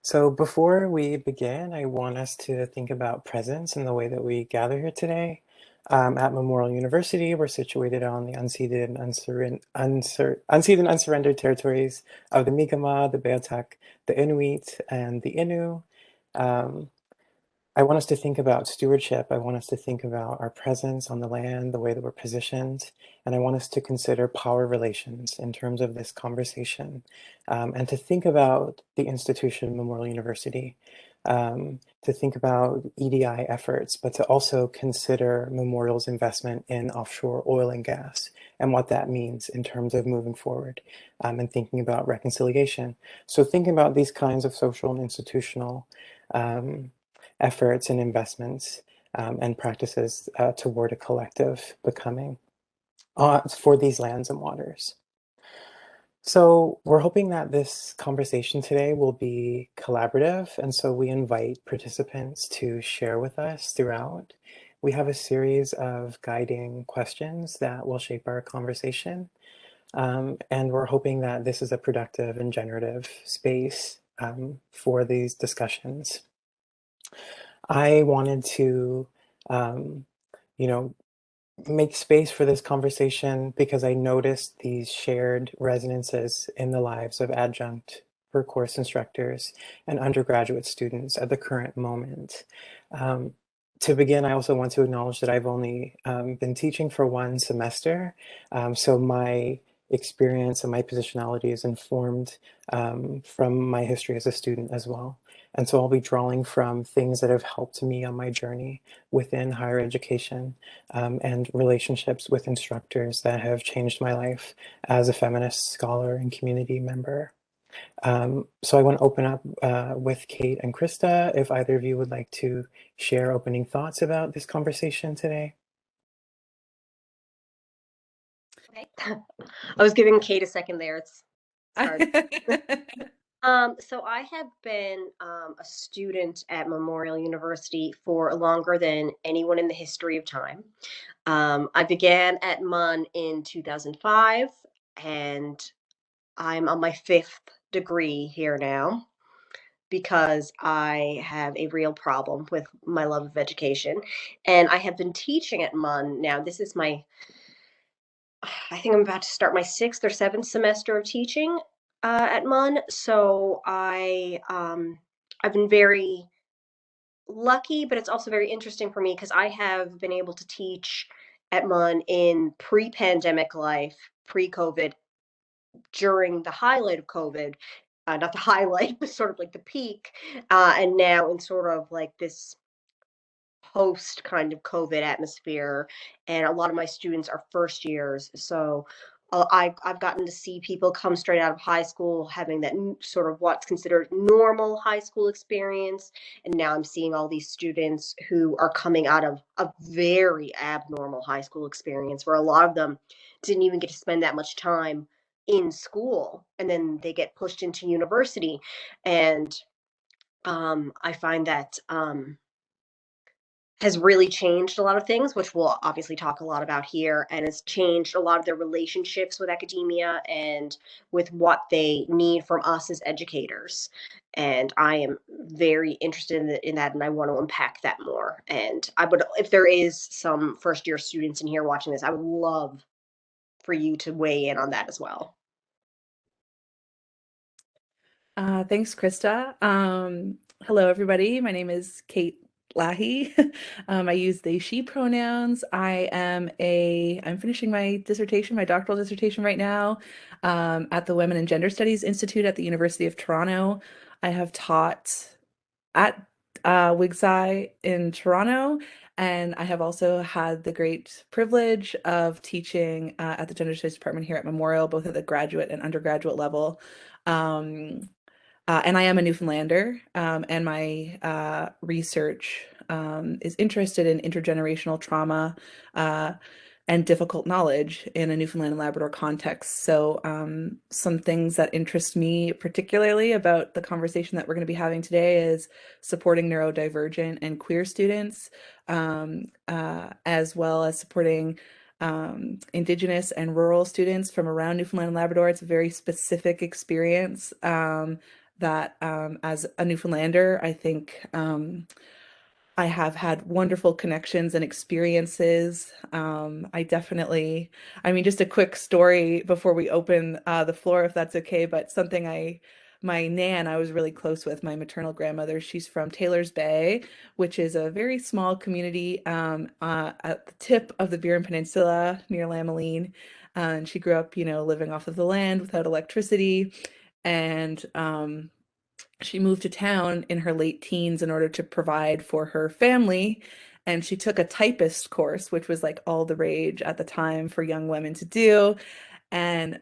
So before we begin, I want us to think about presence in the way that we gather here today. At Memorial University, we're situated on the unceded and unsurrendered territories of the Mi'kmaq, the Beothuk, the Inuit, and the Innu. Um, I want us to think about stewardship. I want us to think about our presence on the land, the way that we're positioned, and I want us to consider power relations in terms of this conversation, and to think about the institution, Memorial University, to think about EDI efforts, but to also consider Memorial's investment in offshore oil and gas and what that means in terms of moving forward, and thinking about reconciliation. So thinking about these kinds of social and institutional efforts and investments and practices toward a collective becoming for these lands and waters. So we're hoping that this conversation today will be collaborative, and so we invite participants to share with us throughout. We have a series of guiding questions that will shape our conversation, and we're hoping that this is a productive and generative space for these discussions. I wanted to, um, you know, make space for this conversation because I noticed these shared resonances in the lives of adjunct per course instructors and undergraduate students at the current moment. To begin, I also want to acknowledge that I've only been teaching for one semester, so my experience and my positionality is informed from my history as a student as well. And so I'll be drawing from things that have helped me on my journey within higher education and relationships with instructors that have changed my life as a feminist scholar and community member. So I want to open up with Kate and Krysta, if either of you would like to share opening thoughts about this conversation today. Okay. I was giving Kate a second there. It's hard. So I have been a student at Memorial University for longer than anyone in the history of time. I began at MUN in 2005, and I'm on my fifth degree here now because I have a real problem with my love of education. And I have been teaching at MUN now. This is I think I'm about to start my sixth or seventh semester of teaching at MUN. So I've been very lucky, but it's also very interesting for me because I have been able to teach at MUN in pre-pandemic life, pre-COVID, during the highlight of COVID, not the highlight, but sort of like the peak, and now in sort of like this post kind of COVID atmosphere, and a lot of my students are first years. So I've gotten to see people come straight out of high school having that sort of what's considered normal high school experience, and now I'm seeing all these students who are coming out of a very abnormal high school experience where a lot of them didn't even get to spend that much time in school, and then they get pushed into university, and I find that has really changed a lot of things, which we'll obviously talk a lot about here, and has changed a lot of their relationships with academia and with what they need from us as educators. And I am very interested in that, and I want to unpack that more. And I would, if there is some first year students in here watching this, I would love for you to weigh in on that as well. Thanks, Krysta. Hello, everybody. My name is Kate Lahey. I use they, she pronouns. I'm finishing my dissertation, my doctoral dissertation right now, at the Women and Gender Studies Institute at the University of Toronto. I have taught at WIGSI in Toronto, and I have also had the great privilege of teaching at the Gender Studies Department here at Memorial, both at the graduate and undergraduate level. And I am a Newfoundlander, and my research is interested in intergenerational trauma and difficult knowledge in a Newfoundland and Labrador context. So some things that interest me particularly about the conversation that we're going to be having today is supporting neurodivergent and queer students, as well as supporting Indigenous and rural students from around Newfoundland and Labrador. It's a very specific experience that as a Newfoundlander, I think I have had wonderful connections and experiences. I mean, just a quick story before we open the floor, if that's okay, but my Nan, I was really close with, my maternal grandmother. She's from Taylor's Bay, which is a very small community at the tip of the Burin Peninsula near Lamoline. And she grew up, living off of the land without electricity. And she moved to town in her late teens in order to provide for her family. And she took a typist course, which was like all the rage at the time for young women to do. And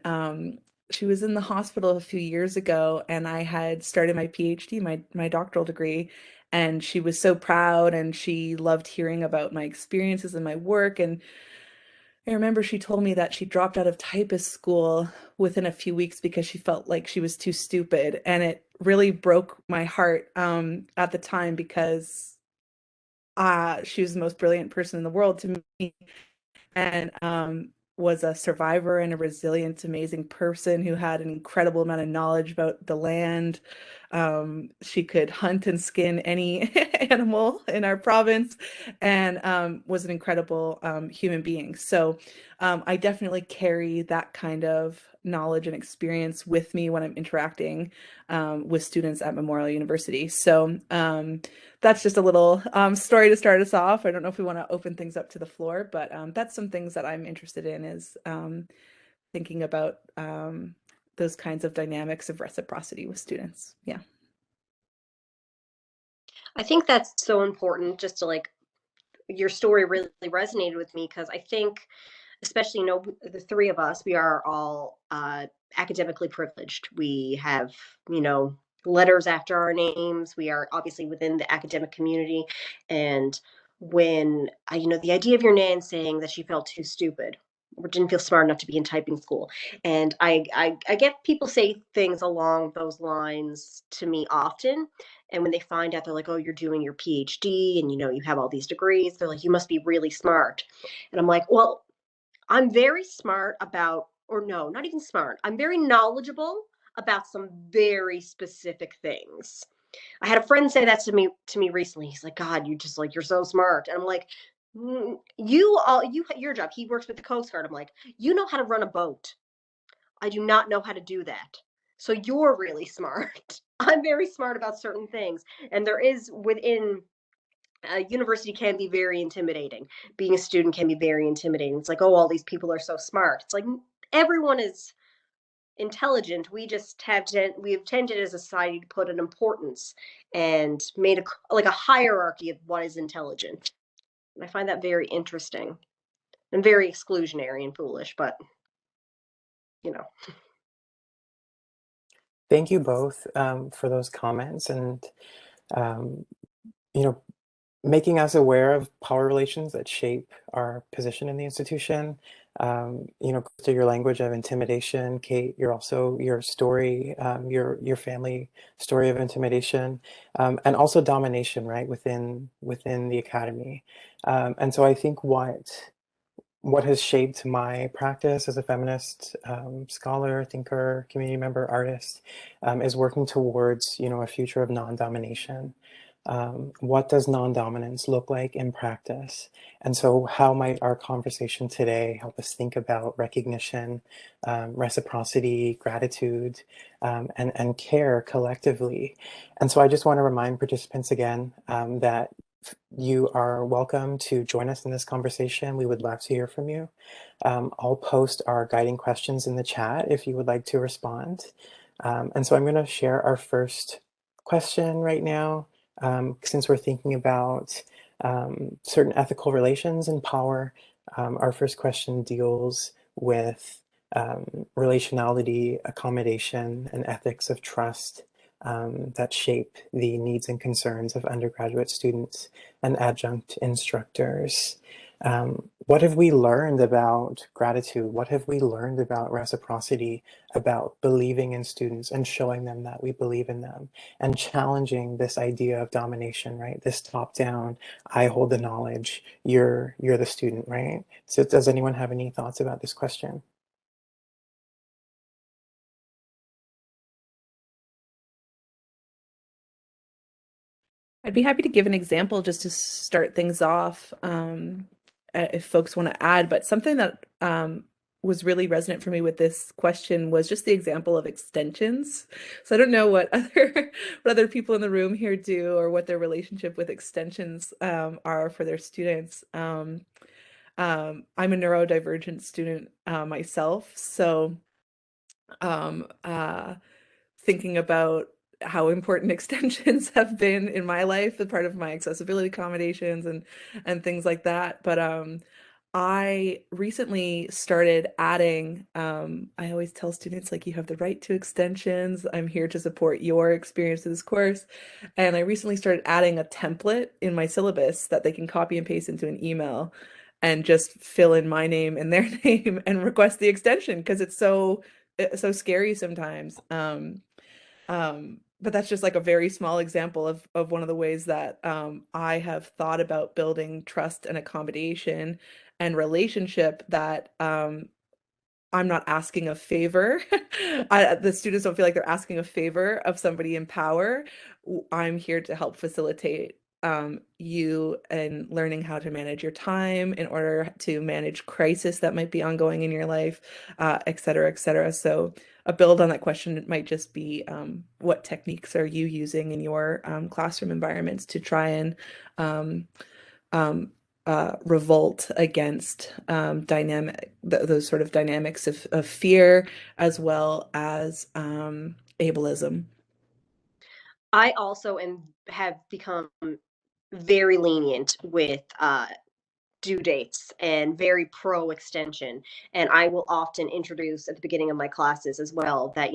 she was in the hospital a few years ago, and I had started my PhD, my doctoral degree. And she was so proud, and she loved hearing about my experiences and my work. And I remember she told me that she dropped out of typist school within a few weeks because she felt like she was too stupid. And it really broke my heart at the time because she was the most brilliant person in the world to me, and was a survivor and a resilient, amazing person who had an incredible amount of knowledge about the land. She could hunt and skin any animal in our province, and was an incredible human being. So I definitely carry that kind of knowledge and experience with me when I'm interacting with students at Memorial University. So that's just a little story to start us off. I don't know if we want to open things up to the floor, but that's some things that I'm interested in, is thinking about those kinds of dynamics of reciprocity with students. Yeah. I think that's so important, just to like, your story really resonated with me, because I think, especially, the three of us, we are all academically privileged. We have, letters after our names. We are obviously within the academic community. And when, the idea of your Nan saying that she felt too stupid or didn't feel smart enough to be in typing school. And I get people say things along those lines to me often. And when they find out, they're like, oh, you're doing your PhD and, you have all these degrees. They're like, you must be really smart. And I'm like, well, I'm very smart about, or no, not even smart. I'm very knowledgeable about some very specific things. I had a friend say that to me recently. He's like, God, you just like, you're so smart. And I'm like, your job. He works with the Coast Guard. I'm like, you know how to run a boat. I do not know how to do that. So you're really smart. I'm very smart about certain things. And there is within a university can be very intimidating. Being a student can be very intimidating. It's like, oh, all these people are so smart. It's like everyone is intelligent. We have tended as a society to put an importance and made a hierarchy of what is intelligent. And I find that very interesting and very exclusionary and foolish, but you know. Thank you both for those comments, and um, you know, making us aware of power relations that shape our position in the institution. To your language of intimidation, Kate, your story, your family story of intimidation, and also domination, right, within the academy. And so I think what has shaped my practice as a feminist scholar, thinker, community member, artist, is working towards, a future of non-domination. What does non-dominance look like in practice? And so how might our conversation today help us think about recognition, reciprocity, gratitude, and care collectively? And so I just want to remind participants again that you are welcome to join us in this conversation. We would love to hear from you. I'll post our guiding questions in the chat if you would like to respond. And so I'm going to share our first question right now, since we're thinking about certain ethical relations and power. Our first question deals with relationality, accommodation, and ethics of trust that shape the needs and concerns of undergraduate students and adjunct instructors. What have we learned about gratitude? What have we learned about reciprocity, about believing in students and showing them that we believe in them, and challenging this idea of domination, right? This top-down, I hold the knowledge, you're the student, right? So does anyone have any thoughts about this question? I'd be happy to give an example just to start things off, if folks want to add. But something that was really resonant for me with this question was just the example of extensions. So I don't know what other what other people in the room here do, or what their relationship with extensions are for their students. I'm a neurodivergent student myself, so um, uh, thinking about how important extensions have been in my life as part of my accessibility accommodations and things like that. But I recently started adding, I always tell students, like, you have the right to extensions. I'm here to support your experience of this course. And I recently started adding a template in my syllabus that they can copy and paste into an email and just fill in my name and their name and request the extension, because it's so scary sometimes. But that's just like a very small example of one of the ways that I have thought about building trust and accommodation and relationship, that I'm not asking a favor. The students don't feel like they're asking a favor of somebody in power. I'm here to help facilitate you and learning how to manage your time in order to manage crisis that might be ongoing in your life, et cetera, et cetera. So a build on that question might just be, what techniques are you using in your classroom environments to try and um, um, revolt against those sort of dynamics of fear, as well as ableism. I also have become very lenient with due dates and very pro extension. And I will often introduce at the beginning of my classes as well that,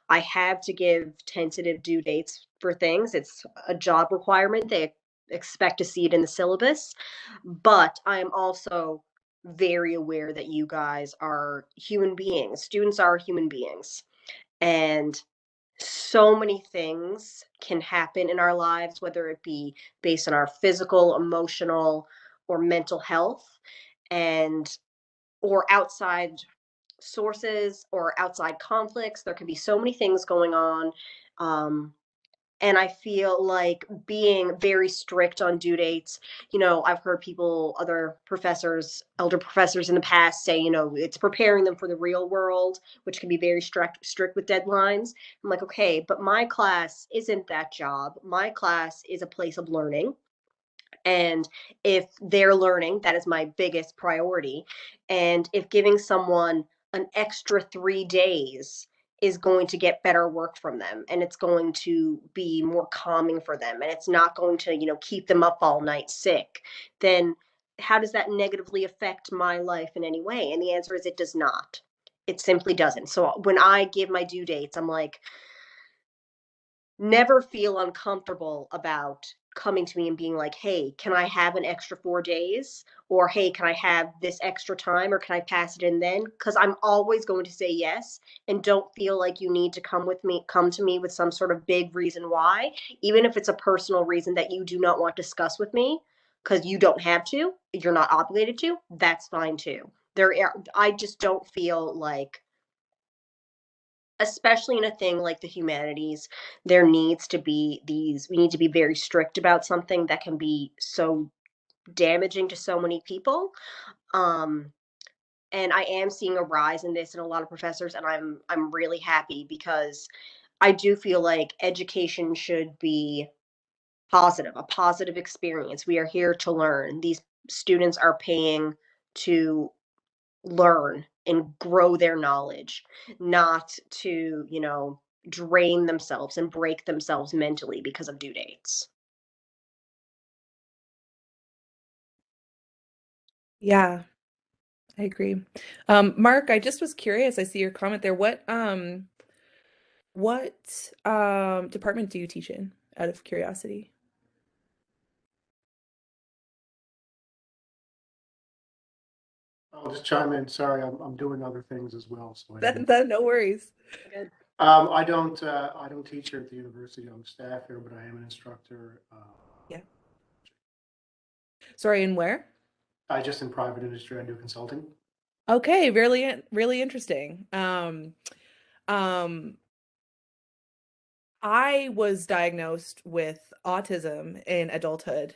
I have to give tentative due dates for things. It's a job requirement. They expect to see it in the syllabus. But I'm also very aware that you guys are human beings. Students are human beings. And so many things can happen in our lives, whether it be based on our physical, emotional, or mental health, and or outside sources or outside conflicts. There can be so many things going on. Um, and I feel like being very strict on due dates, I've heard people, other professors, elder professors in the past say, it's preparing them for the real world, which can be very strict with deadlines. I'm like, okay, but my class isn't that job. My class is a place of learning. And if they're learning, that is my biggest priority. And if giving someone an extra 3 days is going to get better work from them, and it's going to be more calming for them, and it's not going to, keep them up all night sick, then how does that negatively affect my life in any way? And the answer is it does not. It simply doesn't. So when I give my due dates, I'm like, never feel uncomfortable about coming to me and being like, hey, can I have an extra 4 days? Or hey, can I have this extra time? Or can I pass it in then? Because I'm always going to say yes. And don't feel like you need to come to me with some sort of big reason why, even if it's a personal reason that you do not want to discuss with me, because you don't have to, you're not obligated to, that's fine too. I just don't feel like, especially in a thing like the humanities, we need to be very strict about something that can be so damaging to so many people. Um, and I am seeing a rise in this in a lot of professors, and I'm really happy, because I do feel like education should be positive, a positive experience. We are here to learn. These students are paying to learn and grow their knowledge, not to, drain themselves and break themselves mentally because of due dates. Yeah, I agree. Mark, I just was curious. I see your comment there. What department do you teach in, out of curiosity? I'll just chime in. Sorry, I'm doing other things as well, so I didn't. No worries. Good. I don't teach here at the university. I'm staff here, but I am an instructor. Yeah. Sorry, and where? I just in private industry. I do consulting. Okay, really, really interesting. Um, I was diagnosed with autism in adulthood.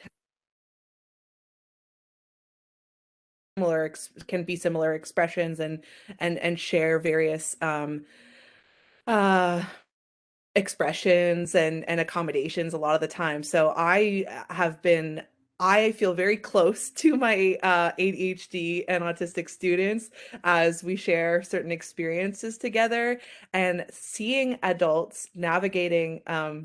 Can be similar expressions and share various uh expressions and accommodations a lot of the time. So I feel very close to my ADHD and autistic students as we share certain experiences together, and seeing adults navigating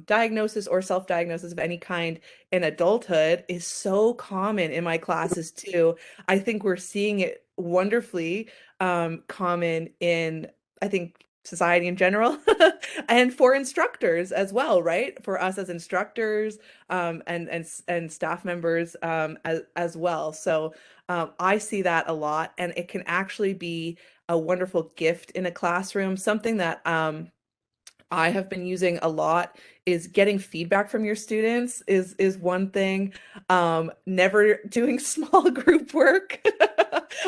diagnosis or self-diagnosis of any kind in adulthood is so common in my classes too. I think we're seeing it wonderfully common in, I think, society in general and for instructors as well, right? For us as instructors and staff members as well. So I see that a lot, and it can actually be a wonderful gift in a classroom. Something that I have been using a lot is getting feedback from your students is one thing. Never doing small group work.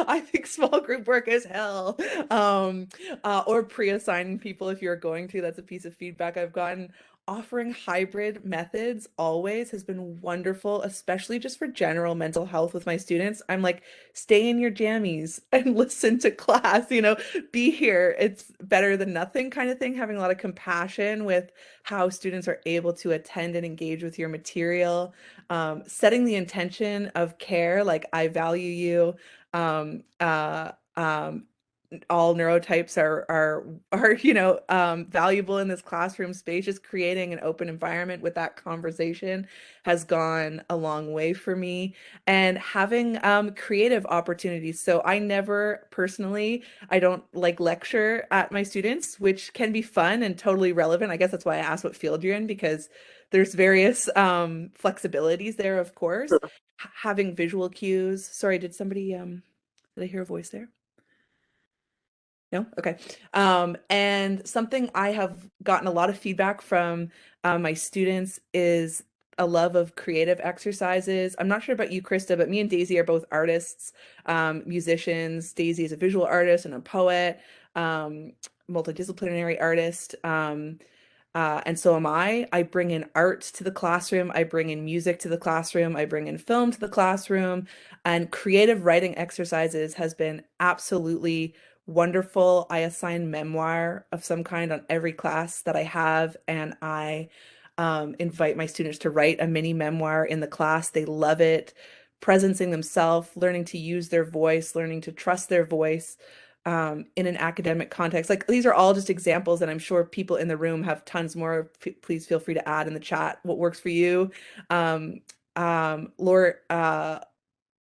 I think small group work is hell. Or pre-assigning people if you're going to. That's a piece of feedback I've gotten. Offering hybrid methods always has been wonderful, especially just for general mental health with my students. I'm like, stay in your jammies and listen to class, be here. It's better than nothing kind of thing, having a lot of compassion with how students are able to attend and engage with your material, setting the intention of care, like I value you. Um, uh, um, all neurotypes are valuable in this classroom space. Just creating an open environment with that conversation has gone a long way for me, and having creative opportunities. So I never personally, I don't like lecture at my students, which can be fun and totally relevant. I guess that's why I asked what field you're in, because there's various flexibilities there, of course. Having visual cues. Sorry, did I hear a voice there? No? Okay. And something I have gotten a lot of feedback from my students is a love of creative exercises. I'm not sure about you, Krysta, but me and Daisy are both artists, musicians. Daisy is a visual artist and a poet, multidisciplinary artist. And so am I. I bring in art to the classroom. I bring in music to the classroom. I bring in film to the classroom. And creative writing exercises has been absolutely wonderful. I assign memoir of some kind on every class that I have, and I invite my students to write a mini memoir in the class. They love it. Presencing themselves, learning to use their voice, learning to trust their voice in an academic context. Like, these are all just examples, and I'm sure people in the room have tons more. Please feel free to add in the chat what works for you. Laura,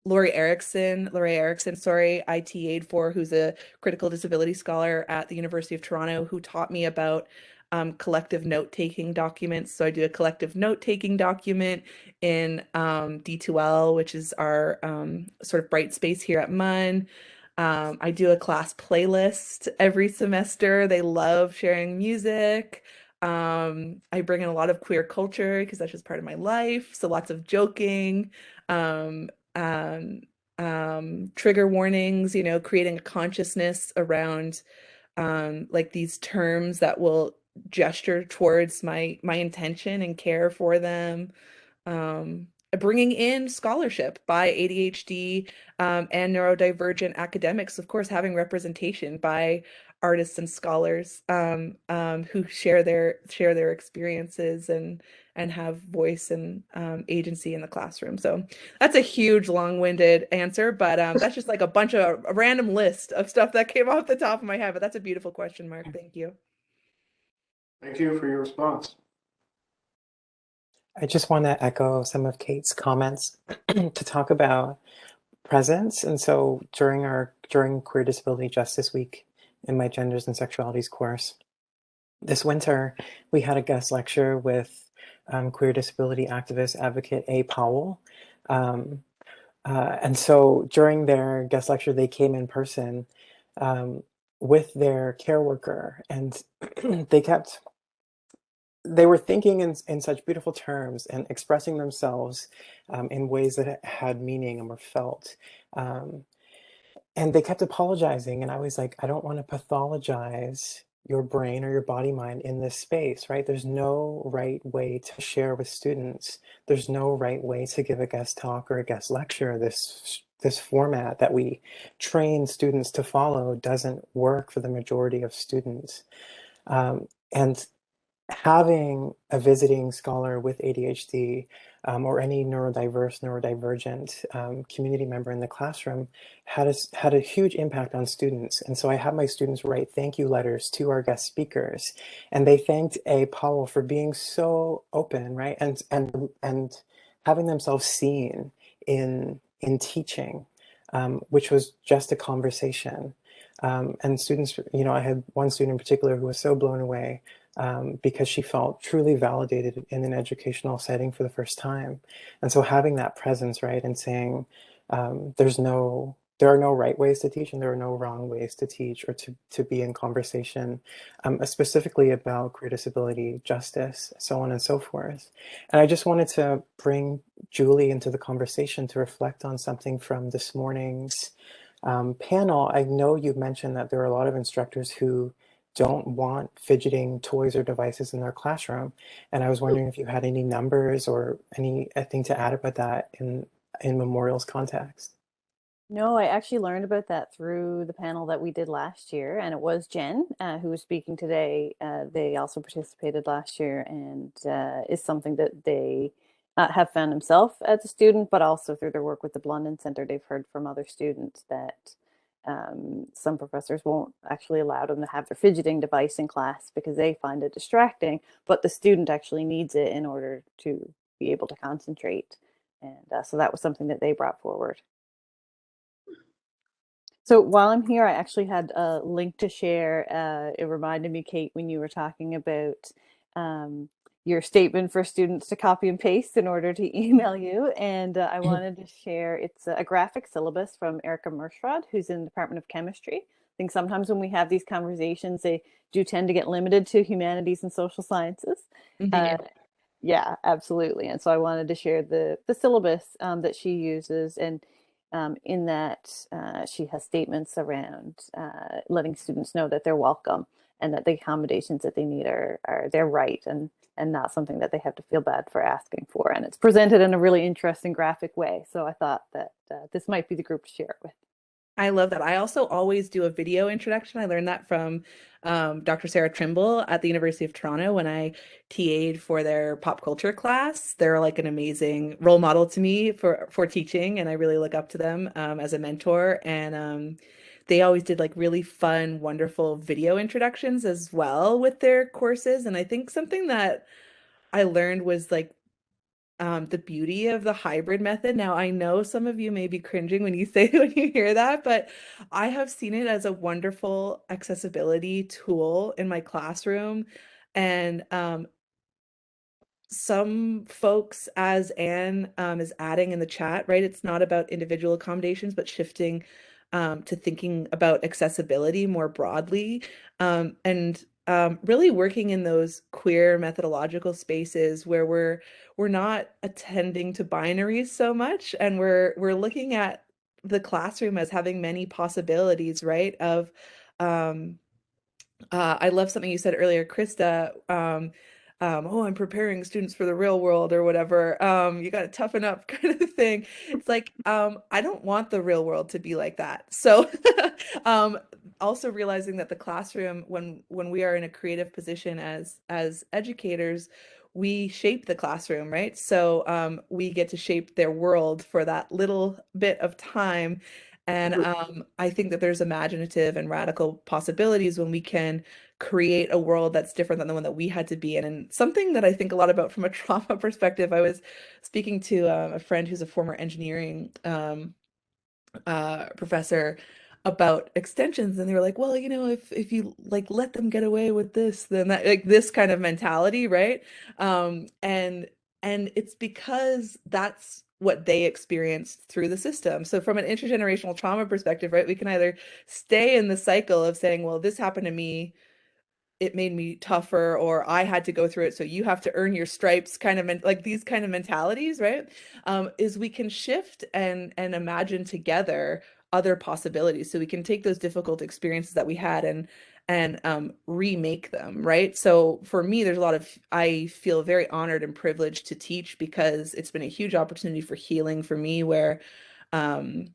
Laurie Erickson, sorry, I TA'd for, who's a critical disability scholar at the University of Toronto, who taught me about collective note-taking documents. So I do a collective note-taking document in D2L, which is our sort of bright space here at MUN. I do a class playlist every semester. They love sharing music. I bring in a lot of queer culture because that's just part of my life. So lots of joking. Um, um, Trigger warnings, creating a consciousness around like these terms that will gesture towards my intention and care for them. Um, Bringing in scholarship by ADHD and neurodivergent academics, of course, having representation by artists and scholars who share their experiences and have voice and agency in the classroom. So that's a huge, long-winded answer, but that's just like a random list of stuff that came off the top of my head. But that's a beautiful question, Mark. Thank you. Thank you for your response. I just want to echo some of Kate's comments to talk about presence. And so during Queer Disability Justice Week in my Genders and Sexualities course this winter, we had a guest lecture with queer disability activist advocate A. Powell. And so during their guest lecture, they came in person with their care worker, and they were thinking in such beautiful terms and expressing themselves in ways that had meaning and were felt. And they kept apologizing, and I was like, I don't want to pathologize your brain or your body mind in this space, right? There's no right way to share with students. There's no right way to give a guest talk or a guest lecture. This format that we train students to follow doesn't work for the majority of students. And having a visiting scholar with ADHD or any neurodiverse, neurodivergent community member in the classroom had a huge impact on students. And so I had my students write thank you letters to our guest speakers, and they thanked A. Powell for being so open, right, and having themselves seen in teaching, which was just a conversation. And students, you know, I had one student in particular who was so blown away because she felt truly validated in an educational setting for the first time. And so having that presence, right, and saying there are no right ways to teach and there are no wrong ways to teach or to be in conversation, specifically about queer disability, justice, so on and so forth. And I just wanted to bring Julie into the conversation to reflect on something from this morning's panel. I know you mentioned that there are a lot of instructors who don't want fidgeting toys or devices in their classroom. And I was wondering if you had any numbers or anything to add about that in Memorial's context. No, I actually learned about that through the panel that we did last year, and it was Jen who was speaking today. They also participated last year, and is something that they have found themselves as a student, but also through their work with the Blondin Center, they've heard from other students that some professors won't actually allow them to have their fidgeting device in class because they find it distracting, but the student actually needs it in order to be able to concentrate. And so that was something that they brought forward. So while I'm here, I actually had a link to share. It reminded me, Kate, when you were talking about your statement for students to copy and paste in order to email you. And I wanted to share, it's a graphic syllabus from Erica Merschrod, who's in the Department of Chemistry. I think sometimes when we have these conversations, they do tend to get limited to humanities and social sciences. Yeah, absolutely. And so I wanted to share the syllabus that she uses, and in that she has statements around letting students know that they're welcome and that the accommodations that they need are their right, and not something that they have to feel bad for asking for. And it's presented in a really interesting graphic way. So I thought that this might be the group to share it with. I love that. I also always do a video introduction. I learned that from Dr. Sarah Trimble at the University of Toronto when I TA'd for their pop culture class. They're like an amazing role model to me for teaching, and I really look up to them as a mentor. And they always did like really fun, wonderful video introductions as well with their courses. And I think something that I learned was like the beauty of the hybrid method. Now, I know some of you may be cringing when you say when you hear that, but I have seen it as a wonderful accessibility tool in my classroom. And some folks, as Anne is adding in the chat, right? It's not about individual accommodations, but shifting to thinking about accessibility more broadly, and really working in those queer methodological spaces where we're not attending to binaries so much, and we're looking at the classroom as having many possibilities, right? Of I love something you said earlier, Krysta. Oh, I'm preparing students for the real world or whatever. You got to toughen up kind of thing. It's like, I don't want the real world to be like that. So, also realizing that the classroom, when we are in a creative position as educators, we shape the classroom, right? So, we get to shape their world for that little bit of time. And I think that there's imaginative and radical possibilities when we can create a world that's different than the one that we had to be in. And something that I think a lot about from a trauma perspective, I was speaking to a friend who's a former engineering professor about extensions, and they were like, well, you know, if you like let them get away with this, then that, like, this kind of mentality, right? And it's because that's what they experienced through the system. So from an intergenerational trauma perspective, right, we can either stay in the cycle of saying, well, this happened to me, it made me tougher, or I had to go through it, so you have to earn your stripes, kind of like these kind of mentalities, right? Is we can shift and imagine together other possibilities. So we can take those difficult experiences that we had and and remake them, right? So for me, there's a lot of, I feel very honored and privileged to teach because it's been a huge opportunity for healing for me where um,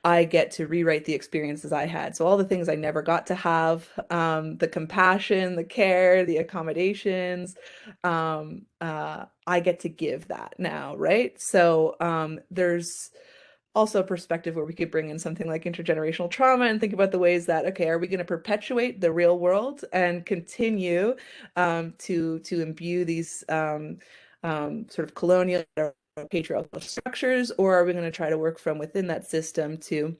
I get to rewrite the experiences I had. So all the things I never got to have, the compassion, the care, the accommodations, I get to give that now, right? So there's also a perspective where we could bring in something like intergenerational trauma and think about the ways that, okay, are we going to perpetuate the real world and continue to imbue these sort of colonial or patriarchal structures, or are we going to try to work from within that system to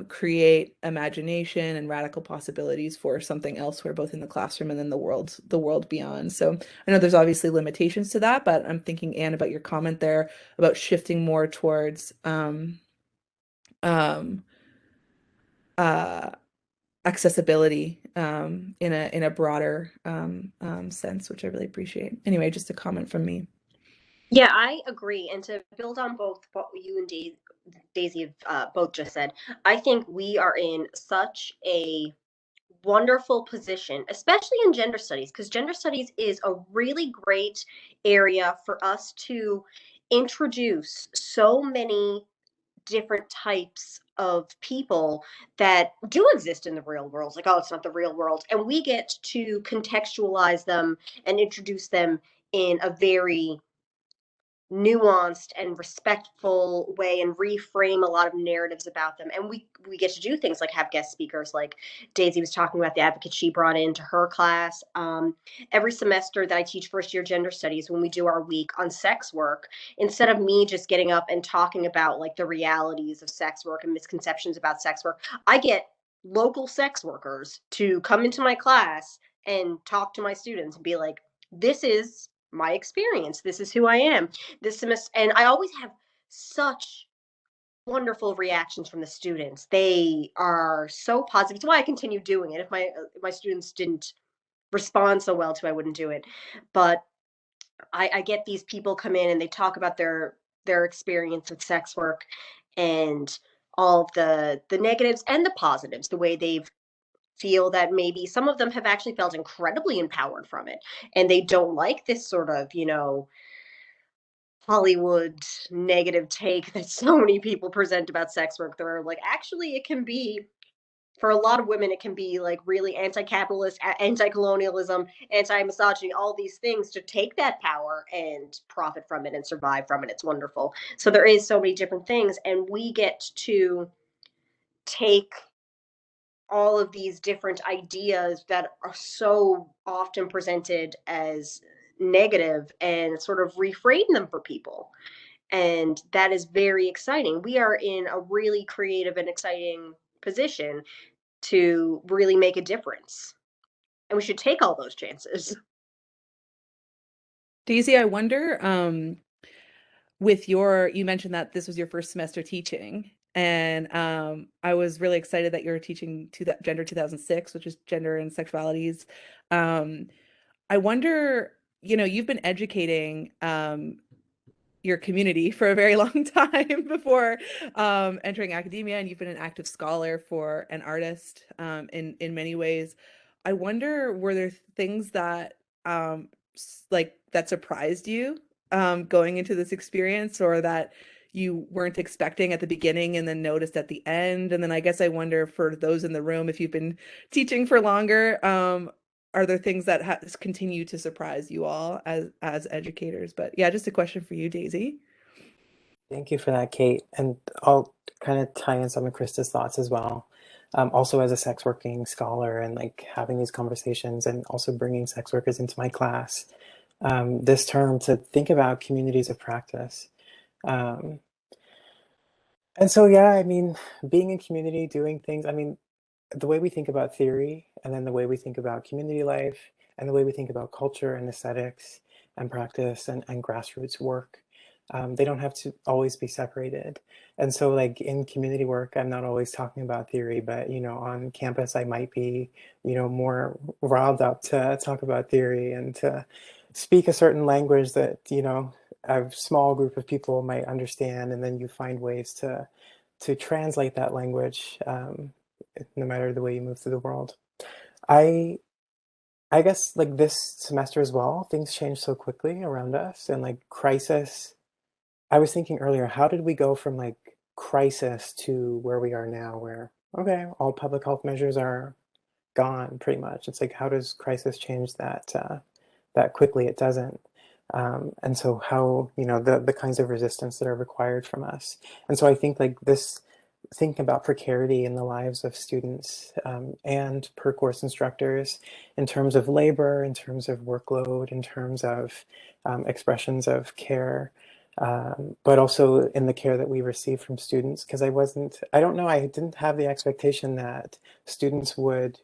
create imagination and radical possibilities for something elsewhere, both in the classroom and then the world beyond? So I know there's obviously limitations to that, but I'm thinking, Anne, about your comment there about shifting more towards um, uh, accessibility in a broader sense, which I really appreciate. Anyway, just a comment from me. Yeah, I agree. And to build on both what you and Daisy have both just said, I think we are in such a wonderful position, especially in gender studies, because gender studies is a really great area for us to introduce so many different types of people that do exist in the real world. Like, oh, it's not the real world. And we get to contextualize them and introduce them in a very nuanced and respectful way and reframe a lot of narratives about them. And we get to do things like have guest speakers, like Daisy was talking about the advocate she brought into her class. Every semester that I teach first year gender studies, when we do our week on sex work, instead of me just getting up and talking about like the realities of sex work and misconceptions about sex work, I get local sex workers to come into my class and talk to my students and be like, this is my experience. This is who I am this semester. And I always have such wonderful reactions from the students. They are so positive. It's why I continue doing it. If my students didn't respond so well to, I wouldn't do it. But I get these people come in and they talk about their experience with sex work and all of the negatives and the positives, the way they've feel that maybe some of them have actually felt incredibly empowered from it, and they don't like this sort of, Hollywood negative take that so many people present about sex work. They're like, actually, it can be, for a lot of women, it can be like really anti-capitalist, anti-colonialism, anti-misogyny, all these things to take that power and profit from it and survive from it. It's wonderful. So there is so many different things, and we get to take all of these different ideas that are so often presented as negative and sort of reframe them for people. And that is very exciting. We are in a really creative and exciting position to really make a difference. And we should take all those chances. Daisy, I wonder, with you mentioned that this was your first semester teaching, and I was really excited that you're teaching to that Gender 2006, which is gender and sexualities. I wonder, you've been educating your community for a very long time before entering academia, and you've been an active scholar for an artist in many ways. I wonder, were there things that like that surprised you going into this experience, or that you weren't expecting at the beginning and then noticed at the end? And then I guess I wonder, for those in the room, if you've been teaching for longer, are there things that continue to surprise you all as educators? But yeah, just a question for you, Daisy. Thank you for that, Kate. And I'll kind of tie in some of Krysta's thoughts as well. Also, as a sex working scholar and like having these conversations and also bringing sex workers into my class this term to think about communities of practice. Um, and so, yeah, I mean, being in community, doing things, I mean, the way we think about theory and then the way we think about community life and the way we think about culture and aesthetics and practice and grassroots work, they don't have to always be separated. And so like in community work, I'm not always talking about theory, but on campus, I might be, more riled up to talk about theory and to speak a certain language that, a small group of people might understand. And then you find ways to translate that language no matter the way you move through the world. I I guess like this semester as well, things change so quickly around us and like crisis. I was thinking earlier, how did we go from like crisis to where we are now, where, okay, all public health measures are gone pretty much. It's like, how does crisis change that quickly? It doesn't. And so how, the kinds of resistance that are required from us. And so I think like this, thinking about precarity in the lives of students and per course instructors in terms of labor, in terms of workload, in terms of expressions of care, but also in the care that we receive from students. Because I don't know, I didn't have the expectation that students would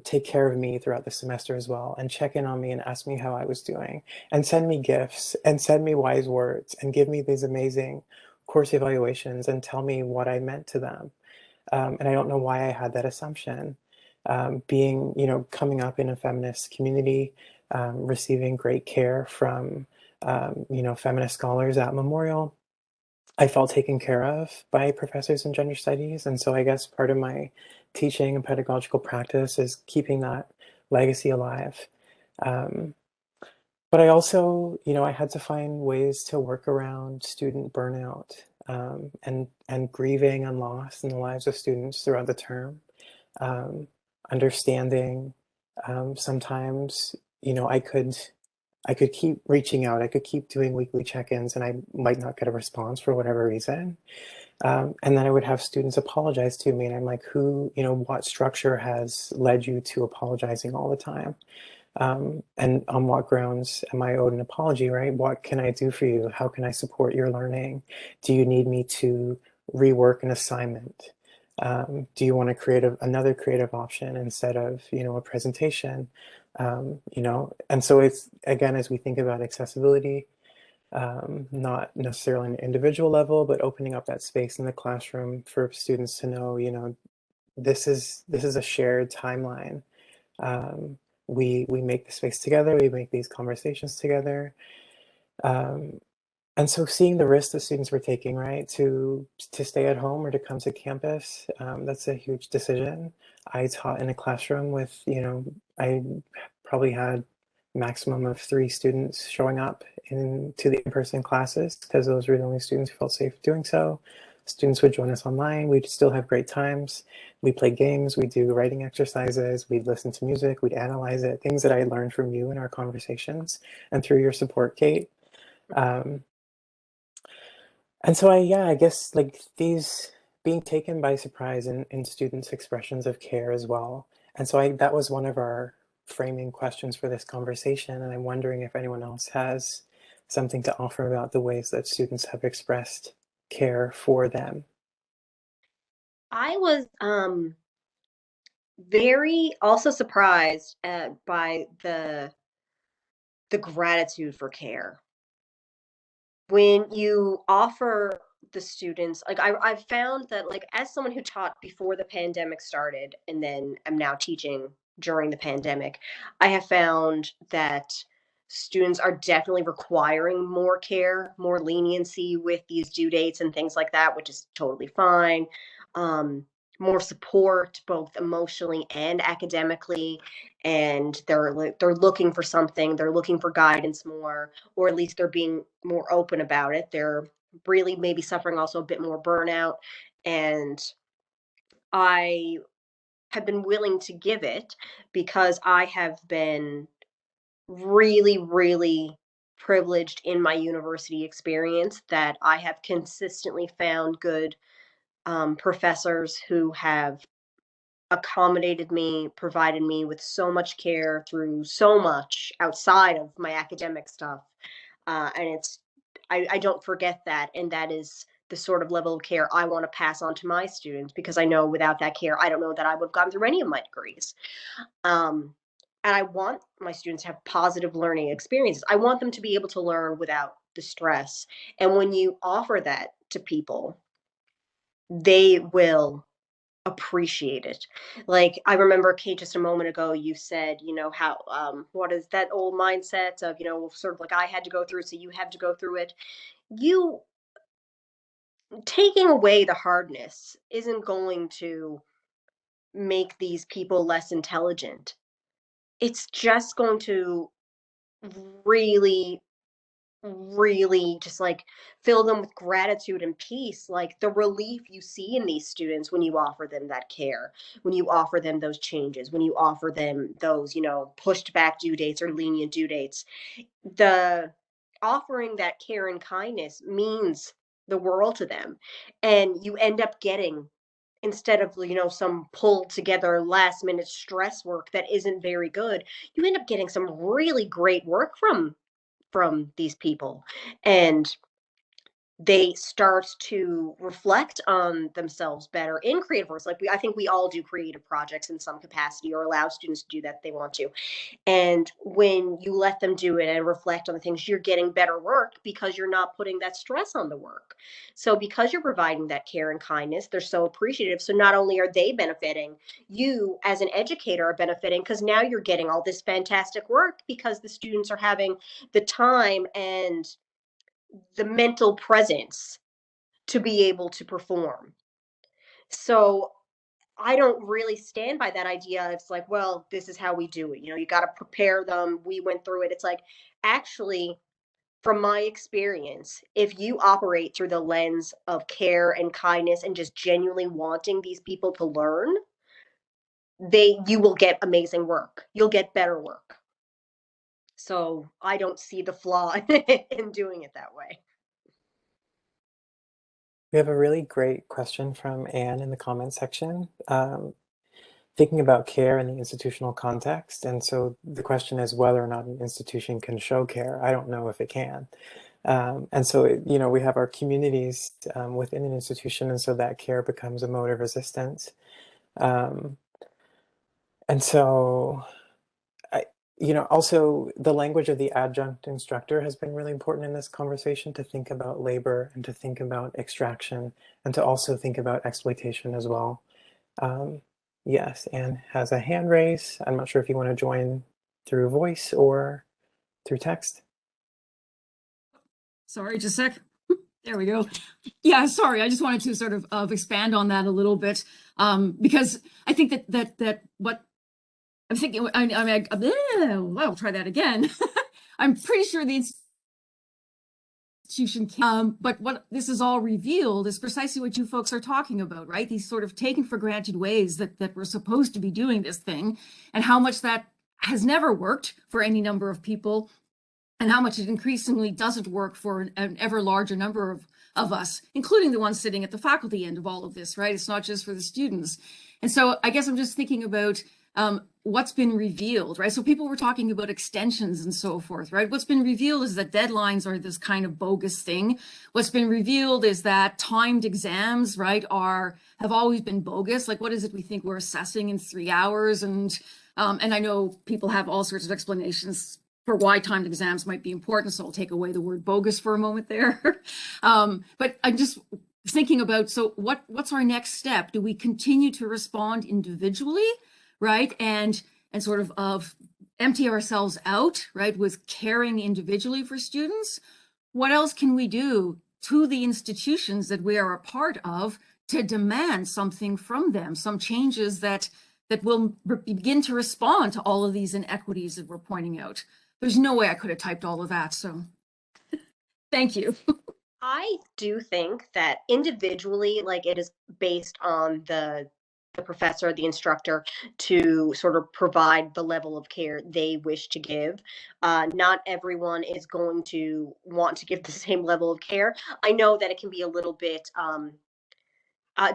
take care of me throughout the semester as well and check in on me and ask me how I was doing and send me gifts and send me wise words and give me these amazing course evaluations and tell me what I meant to them. And I don't know why I had that assumption. Being, coming up in a feminist community, receiving great care from, feminist scholars at Memorial, I felt taken care of by professors in gender studies. And so I guess part of my teaching and pedagogical practice is keeping that legacy alive. Um, but I also, I had to find ways to work around student burnout and grieving and loss in the lives of students throughout the term. Um, Understanding sometimes, I could keep reaching out. I could keep doing weekly check-ins, and I might not get a response for whatever reason. And then I would have students apologize to me, and I'm like, what structure has led you to apologizing all the time? And on what grounds am I owed an apology, right? What can I do for you? How can I support your learning? Do you need me to rework an assignment? Do you want to create another creative option instead of, a presentation? And so it's, again, as we think about accessibility, not necessarily on an individual level, but opening up that space in the classroom for students to know, this is a shared timeline. Um, we make the space together, we make these conversations together. Um, and so seeing the risks that students were taking, right, to stay at home or to come to campus, that's a huge decision. I taught in a classroom with, I probably had maximum of 3 students showing up into the in-person classes because those were the only students who felt safe doing so. Students would join us online. We'd still have great times. We play games, we do writing exercises, we'd listen to music, we'd analyze it, things that I learned from you in our conversations and through your support, Kate. Um, and so I guess like these being taken by surprise in students' expressions of care as well. And so that was one of our framing questions for this conversation. And I'm wondering if anyone else has something to offer about the ways that students have expressed care for them. I was very also surprised by the gratitude for care. When you offer the students, like I've found that, like, as someone who taught before the pandemic started and then am now teaching during the pandemic, I have found that students are definitely requiring more care, more leniency with these due dates and things like that, which is totally fine. Um, More support, both emotionally and academically, and they're looking for something. They're looking for guidance more, or at least they're being more open about it. They're really maybe suffering also a bit more burnout. And I have been willing to give it because I have been really, really privileged in my university experience that I have consistently found good professors who have accommodated me, provided me with so much care through so much outside of my academic stuff. And I don't forget that. And that is the sort of level of care I want to pass on to my students, because I know without that care, I don't know that I would have gone through any of my degrees. Um, and I want my students to have positive learning experiences. I want them to be able to learn without the stress. And when you offer that to people, they will appreciate it. Like, I remember, Kate, just a moment ago, you said, how, what is that old mindset of, sort of like, I had to go through it, so you have to go through it. You taking away the hardness isn't going to make these people less intelligent. It's just going to really, really just like fill them with gratitude and peace. Like the relief you see in these students when you offer them that care, when you offer them those changes, when you offer them those, you know, pushed back due dates or lenient due dates. The offering that care and kindness means the world to them. And you end up getting, instead of, you know, some pulled together last minute stress work that isn't very good, you end up getting some really great work from these people. And they start to reflect on themselves better in creative works. Like I think we all do creative projects in some capacity, or allow students to do that if they want to. And when you let them do it and reflect on the things, you're getting better work because you're not putting that stress on the work. So because you're providing that care and kindness, they're so appreciative. So not only are they benefiting, you as an educator are benefiting, because now you're getting all this fantastic work because the students are having the time and the mental presence to be able to perform. So I don't really stand by that idea. It's like, well, this is how we do it. You know, you got to prepare them. We went through it. It's like, actually, from my experience, if you operate through the lens of care and kindness and just genuinely wanting these people to learn, you will get amazing work. You'll get better work. So I don't see the flaw in doing it that way. We have a really great question from Anne in the comment section, thinking about care in the institutional context. And so the question is whether or not an institution can show care. I don't know if it can. And so, you know, we have our communities within an institution, and so that care becomes a mode of resistance. And so, you know, also the language of the adjunct instructor has been really important in this conversation, to think about labor and to think about extraction and to also think about exploitation as well. Yes, Anne has a hand raised. I'm not sure if you want to join through voice or through text. Sorry, just a sec. There we go. Yeah, sorry. I just wanted to sort of expand on that a little bit, because I think that what I'm thinking, I'll try that again. I'm pretty sure the institution can, but what this is all revealed is precisely what you folks are talking about, right? These sort of taken for granted ways that we're supposed to be doing this thing, and how much that has never worked for any number of people, and how much it increasingly doesn't work for an ever larger number of us, including the ones sitting at the faculty end of all of this, right? It's not just for the students. And so I guess I'm just thinking about what's been revealed, right? So people were talking about extensions and so forth, right? What's been revealed is that deadlines are this kind of bogus thing. What's been revealed is that timed exams, right, have always been bogus. Like, what is it we think we're assessing in 3 hours? And I know people have all sorts of explanations for why timed exams might be important, so I'll take away the word bogus for a moment there. But I'm just thinking about, so what's our next step? Do we continue to respond individually, right? And sort of empty ourselves out, right, with caring individually for students? What else can we do to the institutions that we are a part of to demand something from them, some changes that will begin to respond to all of these inequities that we're pointing out? There's no way I could have typed all of that, so thank you. I do think that individually, like, it is based on the professor, the instructor, to sort of provide the level of care they wish to give. Not everyone is going to want to give the same level of care. I know that it can be a little bit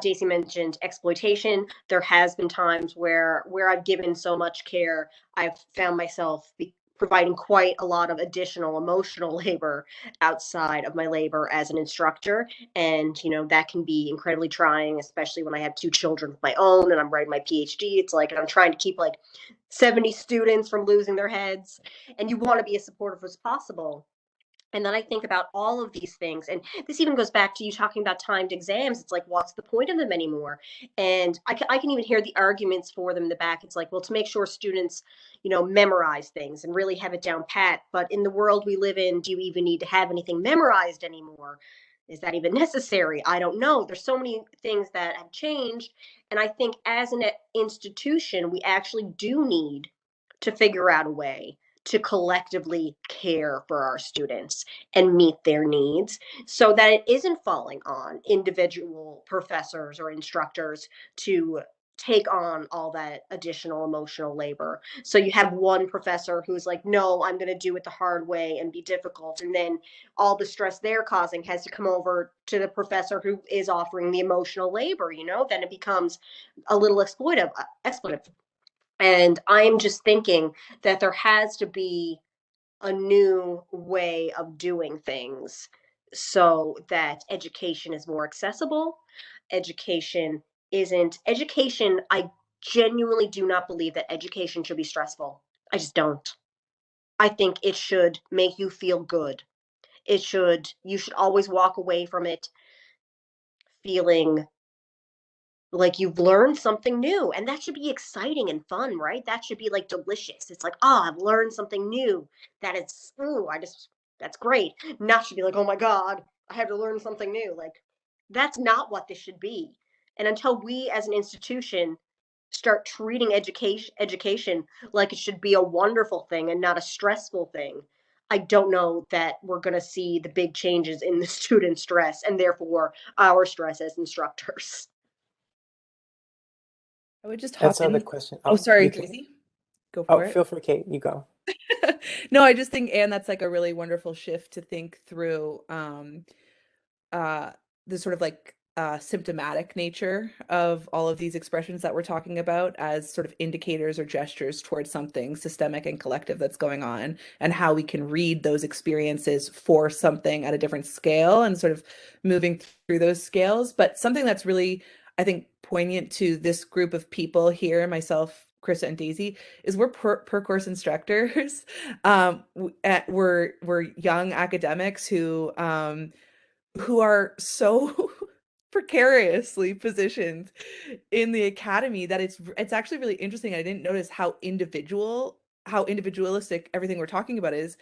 Daze mentioned exploitation. There has been times where I've given so much care, I've found myself providing quite a lot of additional emotional labor outside of my labor as an instructor. And, you know, that can be incredibly trying, especially when I have 2 children of my own and I'm writing my PhD. It's like I'm trying to keep like 70 students from losing their heads, and you want to be as supportive as possible. And then I think about all of these things. And this even goes back to you talking about timed exams. It's like, what's the point of them anymore? And I can even hear the arguments for them in the back. It's like, well, to make sure students, you know, memorize things and really have it down pat. But in the world we live in, do you even need to have anything memorized anymore? Is that even necessary? I don't know. There's so many things that have changed. And I think as an institution, we actually do need to figure out a way to collectively care for our students and meet their needs so that it isn't falling on individual professors or instructors to take on all that additional emotional labor. So you have one professor who's like, no, I'm going to do it the hard way and be difficult. And then all the stress they're causing has to come over to the professor who is offering the emotional labor, then it becomes a little exploitative. And I'm just thinking that there has to be a new way of doing things so that education is more accessible. Education, I genuinely do not believe that education should be stressful. I just don't. I think it should make you feel good. You should always walk away from it feeling like you've learned something new, and that should be exciting and fun, right? That should be like delicious. It's like, oh, I've learned something new. That's great. Not should be like, oh my god, I have to learn something new. Like, that's not what this should be. And until we as an institution start treating education like it should be a wonderful thing and not a stressful thing, I don't know that we're going to see the big changes in the student stress and therefore our stress as instructors. I would just hop That's the in. question. Oh, sorry, You can. Daisy. Go Oh, for it. feel free, Kate. You go. No, I just think, Anne, that's like a really wonderful shift to think through the sort of like symptomatic nature of all of these expressions that we're talking about as sort of indicators or gestures towards something systemic and collective that's going on, and how we can read those experiences for something at a different scale and sort of moving through those scales. But something that's really, I think, poignant to this group of people here, myself, Krysta, and Daisy, is we're per course instructors. We're young academics who are so precariously positioned in the academy that it's actually really interesting. I didn't notice how individualistic everything we're talking about is,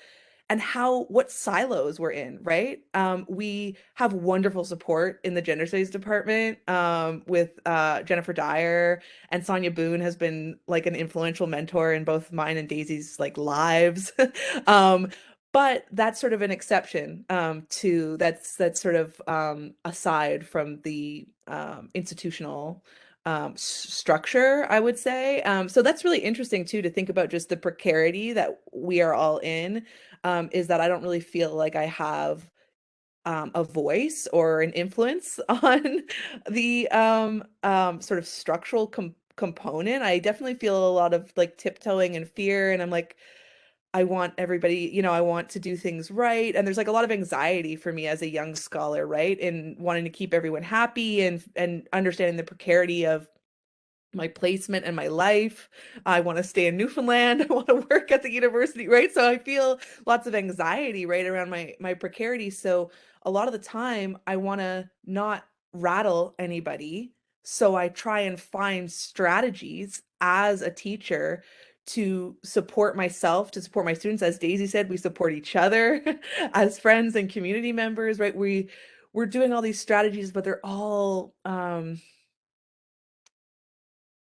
and what silos we're in, right? We have wonderful support in the gender studies department, with Jennifer Dyer, and Sonia Boone has been like an influential mentor in both mine and Daisy's like lives. But that's sort of an exception, to that's sort of aside from the institutional structure, I would say. So that's really interesting too, to think about just the precarity that we are all in, is that I don't really feel like I have a voice or an influence on the sort of structural component. I definitely feel a lot of like tiptoeing and fear, and I'm like, I want everybody, I want to do things right. And there's like a lot of anxiety for me as a young scholar, right? In wanting to keep everyone happy and understanding the precarity of my placement and my life. I want to stay in Newfoundland. I want to work at the university, right? So I feel lots of anxiety right around my precarity. So a lot of the time I want to not rattle anybody. So I try and find strategies as a teacher to support myself, to support my students. As Daisy said, we support each other as friends and community members, right? We're doing all these strategies, but they're all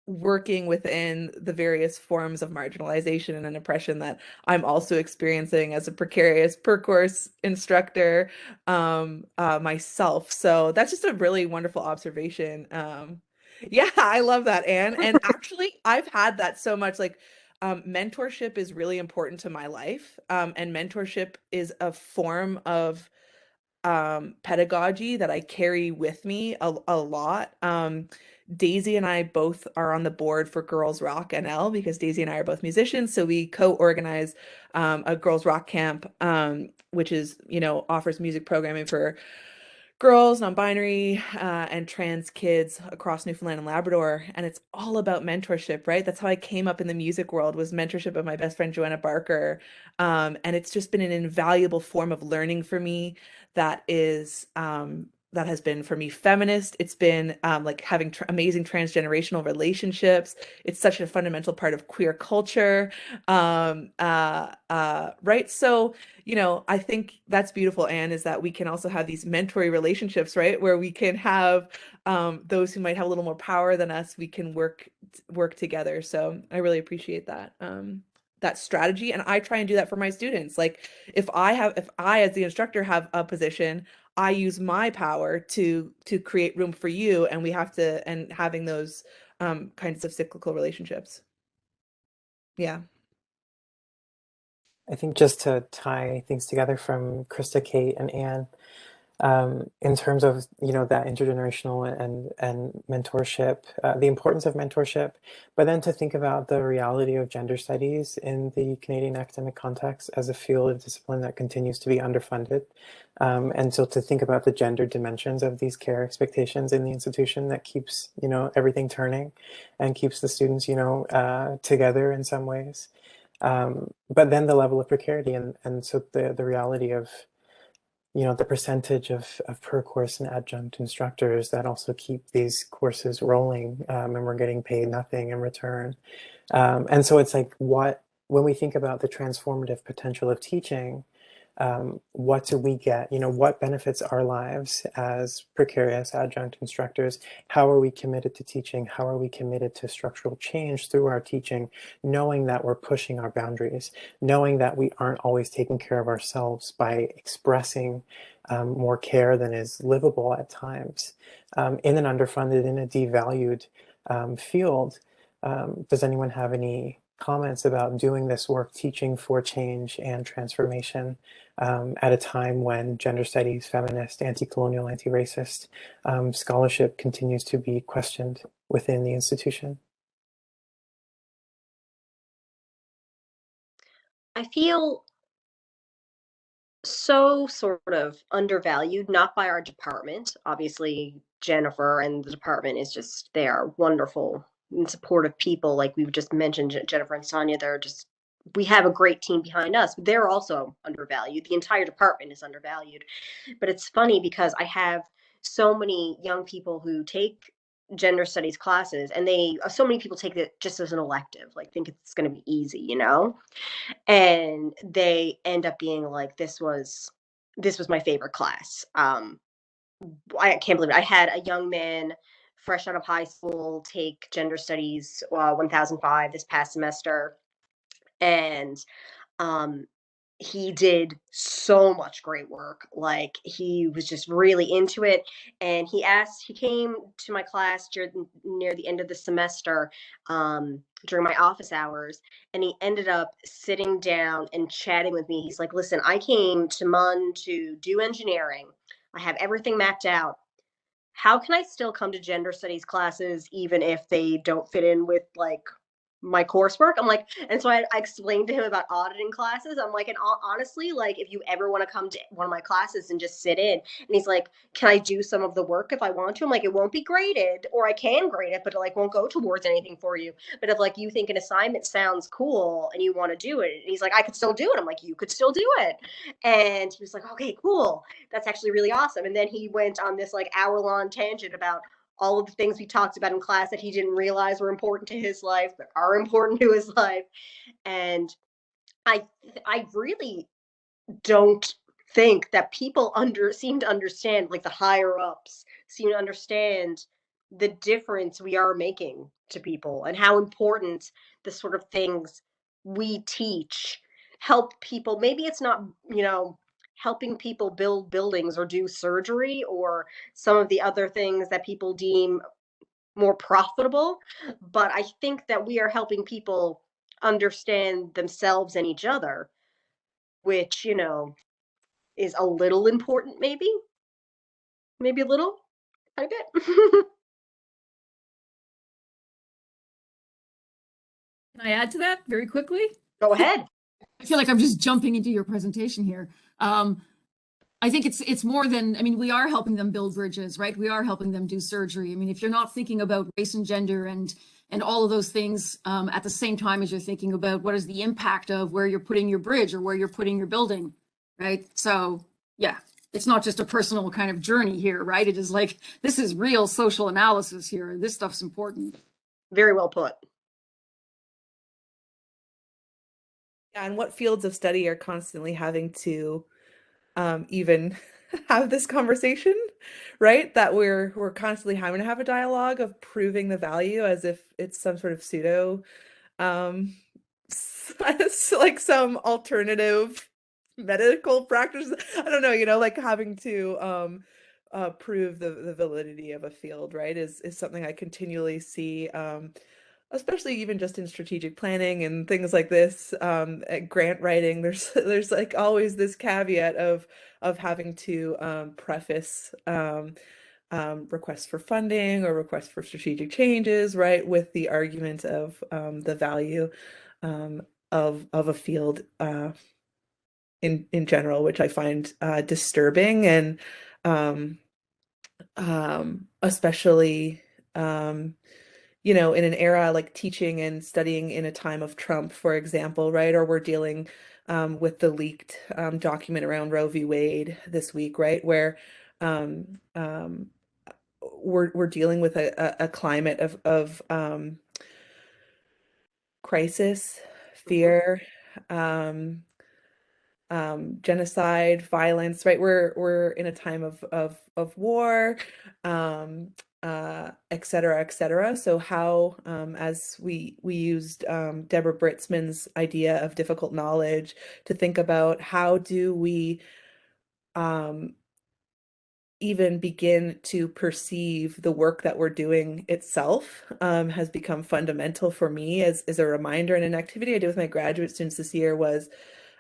working within the various forms of marginalization and oppression that I'm also experiencing as a precarious per course instructor myself. So that's just a really wonderful observation. Yeah, I love that, Anne. And actually, I've had that so much. Like, mentorship is really important to my life, and mentorship is a form of pedagogy that I carry with me a lot. Daisy and I both are on the board for Girls Rock NL because Daisy and I are both musicians. So we co-organize a Girls Rock camp, which is, offers music programming for girls, non-binary, and trans kids across Newfoundland and Labrador. And it's all about mentorship, right? That's how I came up in the music world, was mentorship of my best friend, Joanna Barker. And it's just been an invaluable form of learning for me that is that has been for me feminist. It's been like having amazing transgenerational relationships. It's such a fundamental part of queer culture. Right. So, you know, I think that's beautiful, Anne, is that we can also have these mentoring relationships, right? Where we can have those who might have a little more power than us, we can work together. So I really appreciate that. That strategy, and I try and do that for my students. Like if I as the instructor have a position, I use my power to create room for you, and we have to, and having those kinds of cyclical relationships. Yeah. I think just to tie things together from Krysta, Kate, and Anne, in terms of, you know, that intergenerational and mentorship, the importance of mentorship, but then to think about the reality of gender studies in the Canadian academic context as a field of discipline that continues to be underfunded. And so to think about the gender dimensions of these care expectations in the institution that keeps, you know, everything turning and keeps the students, you know, together in some ways. But then the level of precarity and so the reality of, you know, the percentage of per course and adjunct instructors that also keep these courses rolling, and we're getting paid nothing in return. And so it's like, when we think about the transformative potential of teaching, what do we get? You know, what benefits our lives as precarious adjunct instructors? How are we committed to teaching? How are we committed to structural change through our teaching, knowing that we're pushing our boundaries, knowing that we aren't always taking care of ourselves by expressing more care than is livable at times in an underfunded, in a devalued field? Does anyone have any comments about doing this work, teaching for change and transformation at a time when gender studies, feminist, anti-colonial, anti-racist scholarship continues to be questioned within the institution? I feel so sort of undervalued, not by our department. Obviously, Jennifer and the department is just, they are wonderful and supportive people. Like we've just mentioned, Jennifer and Sonia, they're just, we have a great team behind us. They're also undervalued. The entire department is undervalued. But it's funny because I have so many young people who take gender studies classes, and they, so many people take it just as an elective, like think it's going to be easy, you know? And they end up being like, this was my favorite class. I can't believe it. I had a young man fresh out of high school take gender studies 1005 this past semester, and um he did so much great work. Like he was just really into it, and he came to my class near the end of the semester, during my office hours, and he ended up sitting down and chatting with me. He's like, listen, I came to MUN to do engineering. I have everything mapped out. How can I still come to gender studies classes even if they don't fit in with like my coursework? I'm like, and so I explained to him about auditing classes. I'm like, and honestly, like if you ever want to come to one of my classes and just sit in, and he's like, can I do some of the work if I want to? I'm like, it won't be graded, or I can grade it, but it like won't go towards anything for you. But if like you think an assignment sounds cool and you want to do it, and he's like, I could still do it. I'm like, you could still do it. And he was like, okay, cool. That's actually really awesome. And then he went on this like hour-long tangent about all of the things we talked about in class that he didn't realize were important to his life, but are important to his life. And I really don't think that people seem to understand, like the higher ups seem to understand the difference we are making to people, and how important the sort of things we teach help people. Maybe it's not, helping people build buildings or do surgery or some of the other things that people deem more profitable, but I think that we are helping people understand themselves and each other, which, is a little important, maybe a little, I bet. Can I add to that very quickly? Go ahead. I feel like I'm just jumping into your presentation here. I think it's more than, I mean, we are helping them build bridges, right? We are helping them do surgery. I mean, if you're not thinking about race and gender and all of those things at the same time as you're thinking about what is the impact of where you're putting your bridge or where you're putting your building, right? So yeah, It's not just a personal kind of journey here, right? It is like, this is real social analysis here. This stuff's important. Very well put. Yeah, and what fields of study are constantly having to even have this conversation, right? That we're constantly having to have a dialogue of proving the value as if it's some sort of pseudo um like some alternative medical practice. I don't know, like having to prove the validity of a field, right, is something I continually see, especially even just in strategic planning and things like this, at grant writing. There's like always this caveat of having to preface requests for funding or requests for strategic changes, right, with the argument of the value um, of a field in general, which I find disturbing, and especially in an era like teaching and studying in a time of Trump, for example, right? Or we're dealing with the leaked document around Roe v. Wade this week, right? Where um, um, we're dealing with a climate of crisis, fear, um, genocide, violence, right? We're in a time of war, et cetera, et cetera. So how, as we used Deborah Britzman's idea of difficult knowledge to think about how do we even begin to perceive the work that we're doing itself, has become fundamental for me as a reminder. And an activity I did with my graduate students this year was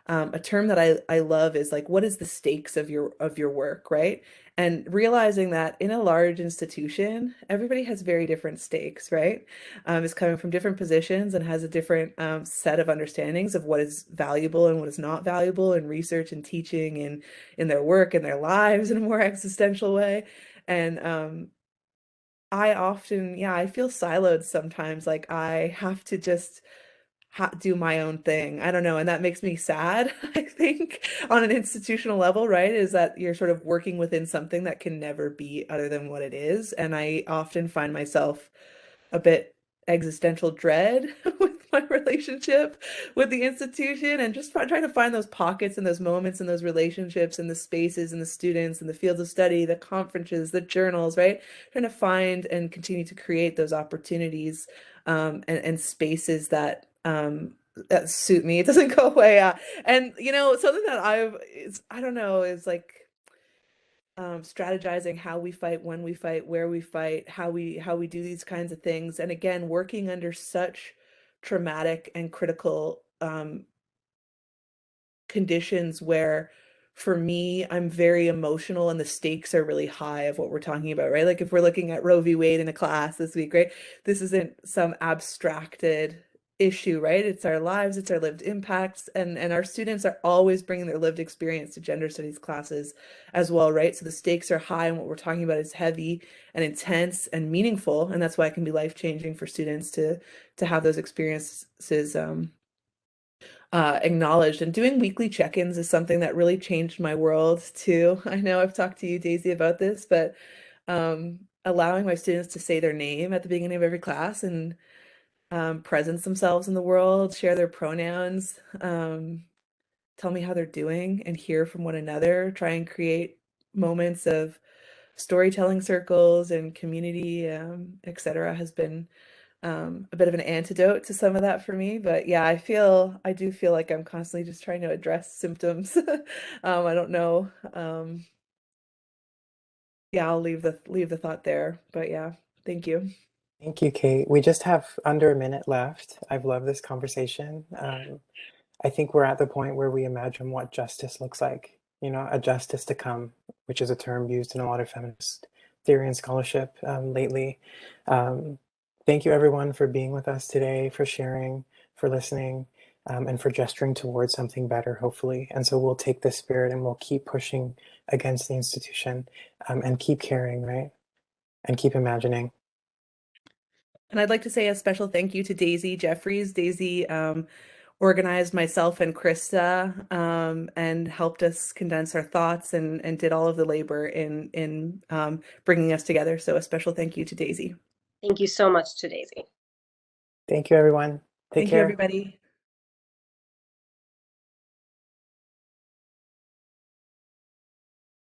a term that I love is like, what is the stakes of your work, right? And realizing that in a large institution, everybody has very different stakes, right? Is coming from different positions and has a different set of understandings of what is valuable and what is not valuable in research and teaching and in their work and their lives in a more existential way. And I often, yeah, I feel siloed sometimes. Like I have to just do my own thing. I don't know. And that makes me sad, I think, on an institutional level, right? Is that you're sort of working within something that can never be other than what it is. And I often find myself a bit existential dread with my relationship with the institution, and just trying to find those pockets and those moments and those relationships and the spaces and the students and the fields of study, the conferences, the journals, right? Trying to find and continue to create those opportunities, and spaces that suit me. It doesn't go away. And something that I don't know, is like strategizing how we fight, when we fight, where we fight, how we do these kinds of things. And again, working under such traumatic and critical conditions where, for me, I'm very emotional and the stakes are really high of what we're talking about, right? Like if we're looking at Roe v. Wade in a class this week, right? This isn't some abstracted issue, right? It's our lives, it's our lived impacts, and our students are always bringing their lived experience to gender studies classes as well, right? So the stakes are high and what we're talking about is heavy and intense and meaningful, and that's why it can be life-changing for students to have those experiences acknowledged. And doing weekly check-ins is something that really changed my world too. I know I've talked to you, Daisy, about this, but allowing my students to say their name at the beginning of every class and presence themselves in the world, share their pronouns, tell me how they're doing, and hear from one another, try and create moments of storytelling circles and community, etc., has been a bit of an antidote to some of that for me. But yeah, I do feel like I'm constantly just trying to address symptoms. I don't know. Yeah, I'll leave the thought there. But yeah, thank you. Thank you, Kate. We just have under a minute left. I've loved this conversation. I think we're at the point where we imagine what justice looks like, a justice to come, which is a term used in a lot of feminist theory and scholarship lately. Thank you, everyone, for being with us today, for sharing, for listening, and for gesturing towards something better, hopefully. And so we'll take this spirit and we'll keep pushing against the institution, and keep caring, right? And keep imagining. And I'd like to say a special thank you to Daisy Jefferies. Daisy organized myself and Krysta, and helped us condense our thoughts and did all of the labor in bringing us together. So a special thank you to Daisy. Thank you so much to Daisy. Thank you, everyone. Take Thank you, care. everybody.